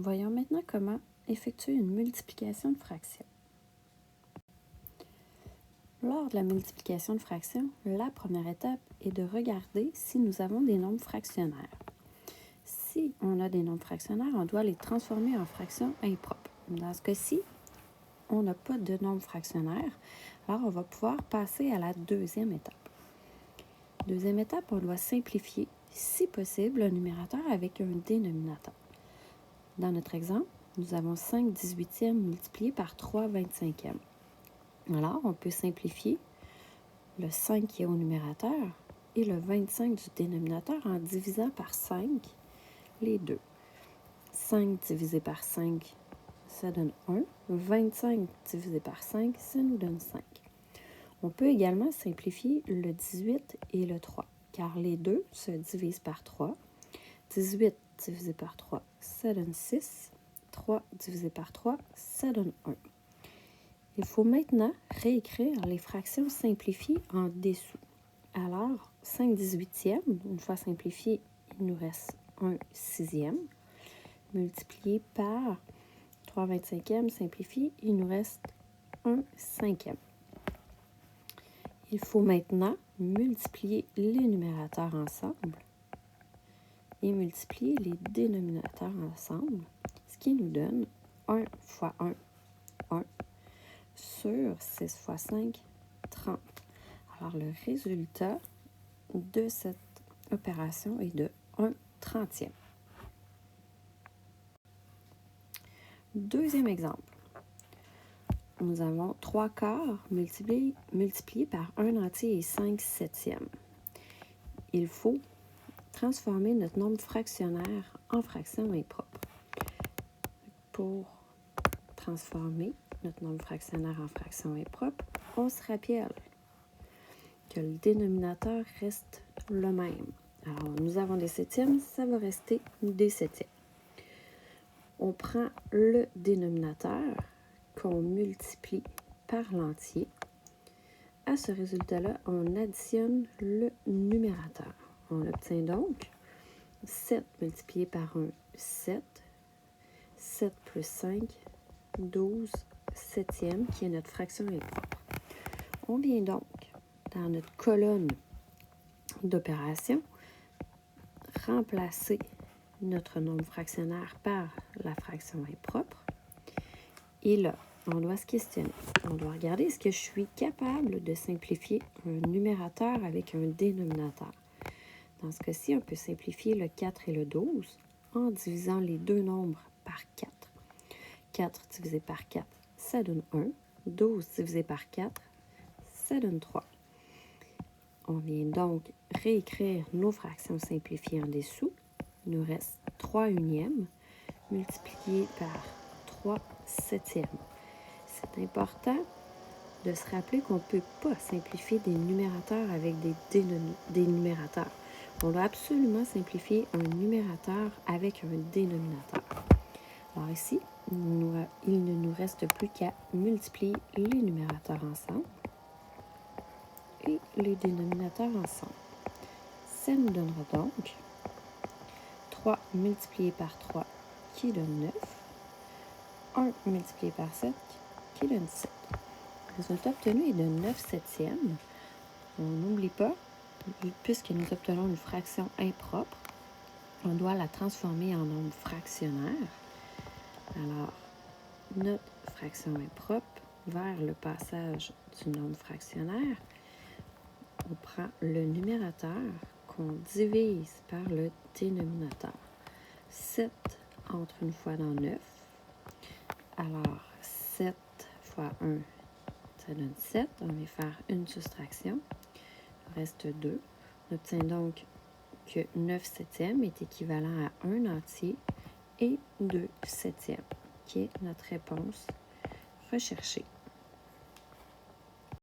Voyons maintenant comment effectuer une multiplication de fractions. Lors de la multiplication de fractions, la première étape est de regarder si nous avons des nombres fractionnaires. Si on a des nombres fractionnaires, on doit les transformer en fractions impropres. Dans ce cas-ci, on n'a pas de nombres fractionnaires, alors on va pouvoir passer à la deuxième étape. Deuxième étape, on doit simplifier, si possible, le numérateur avec un dénominateur. Dans notre exemple, nous avons 5 18e multiplié par 3 25e. Alors, on peut simplifier le 5 qui est au numérateur et le 25 du dénominateur en divisant par 5 les deux. 5 divisé par 5, ça donne 1. 25 divisé par 5, ça nous donne 5. On peut également simplifier le 18 et le 3, car les deux se divisent par 3. 18 divisé par 3, ça donne 6. 3 divisé par 3, ça donne 1. Il faut maintenant réécrire les fractions simplifiées en dessous. Alors, 5 18e, une fois simplifié, il nous reste 1 6e, multiplié par 3 25e simplifié, il nous reste 1 5e. Il faut maintenant multiplier les numérateurs ensemble et multiplier les dénominateurs ensemble, ce qui nous donne 1 fois 1, 1, sur 6 fois 5, 30. Alors, le résultat de cette opération est de 1 30e. Deuxième exemple. Nous avons 3 quarts multipliés par 1 entier et 5 septièmes. Il faut transformer notre nombre fractionnaire en fraction impropre. Pour transformer notre nombre fractionnaire en fraction impropre, on se rappelle que le dénominateur reste le même. Alors, nous avons des septièmes, ça va rester des septièmes. On prend le dénominateur qu'on multiplie par l'entier. À ce résultat-là, on additionne le numérateur. On obtient donc 7 multiplié par 1, 7. 7 plus 5, 12 septièmes, qui est notre fraction impropre. On vient donc, dans notre colonne d'opération, remplacer notre nombre fractionnaire par la fraction impropre. Et là, on doit se questionner. On doit regarder est-ce que je suis capable de simplifier un numérateur avec un dénominateur. Dans ce cas-ci, on peut simplifier le 4 et le 12 en divisant les deux nombres par 4. 4 divisé par 4, ça donne 1. 12 divisé par 4, ça donne 3. On vient donc réécrire nos fractions simplifiées en dessous. Il nous reste 3 unièmes multiplié par 3 septièmes. C'est important de se rappeler qu'on ne peut pas simplifier des numérateurs avec des numérateurs. On doit absolument simplifier un numérateur avec un dénominateur. Alors ici, il ne nous reste plus qu'à multiplier les numérateurs ensemble et les dénominateurs ensemble. Ça nous donnera donc 3 multiplié par 3 qui donne 9, 1 multiplié par 7 qui donne 7. Le résultat obtenu est de 9 septièmes. On n'oublie pas, puisque nous obtenons une fraction impropre, on doit la transformer en nombre fractionnaire. Alors, notre fraction impropre vers le passage du nombre fractionnaire, on prend le numérateur qu'on divise par le dénominateur. 7 entre une fois dans 9. Alors, 7 fois 1, ça donne 7. On va faire une soustraction. Il reste 2. On obtient donc que 9 septièmes est équivalent à 1 entier et 2 septièmes, qui est notre réponse recherchée.